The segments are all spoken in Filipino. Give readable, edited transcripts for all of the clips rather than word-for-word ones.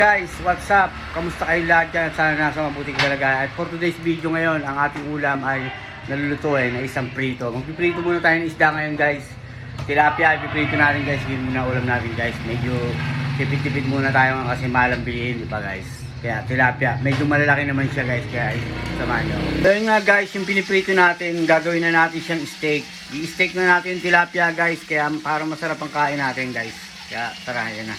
Guys, what's up? Kamusta kayo lahat dyan? Sana nasa mabuting kalagayan. At for today's video ngayon, ang ating ulam ay nalulutuin na isang prito. Magpiprito muna tayo ng isda ngayon guys. Tilapia, ipiprito natin guys. Yun muna ulam natin guys. Medyo tipid-tipid muna tayo kasi malang bilihin, di ba guys? Kaya tilapia, medyo malalaki naman siya guys. Kaya samahan nyo. So yun nga guys, yung piniprito natin, gagawin na natin siyang steak. I-steak na natin yung tilapia guys. Kaya para masarap ang kain natin guys. Kaya tara, yan na.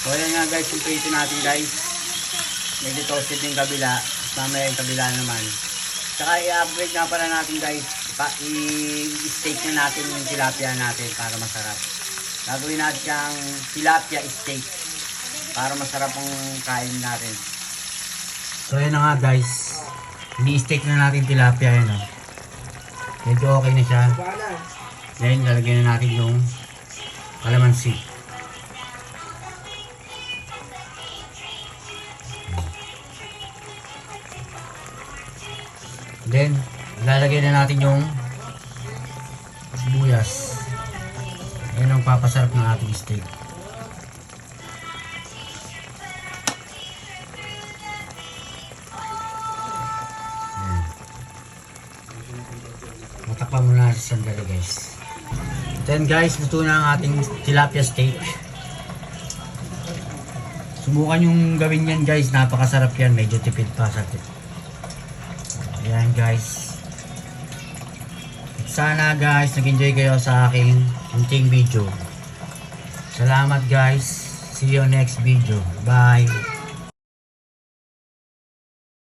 So ayan nga guys, yung prito natin guys. Medyo toasted yung kabila. Mamaya yung kabila naman. Saka i-upgrade nga pala natin guys. I-steak na natin yung tilapia natin para masarap. Gagawin natin siyang tilapia steak. Para masarap ang kain natin. So ayan na nga guys. Ini-steak na natin tilapia yan. Medyo okay na siya. Then lalagyan na natin yung kalamansi. Then, lalagay na natin yung sibuyas. Ayan ang papasarap ng ating steak. Ayan. Matakpan muna sa sandali guys. Then guys, luto na ang ating tilapia steak. Subukan yung gawin yan guys. Napakasarap yan. Medyo tipid pa sa tip. Ayan guys. Sana guys nag-enjoy kayo sa aking munting video. Salamat guys. See you next video. Bye.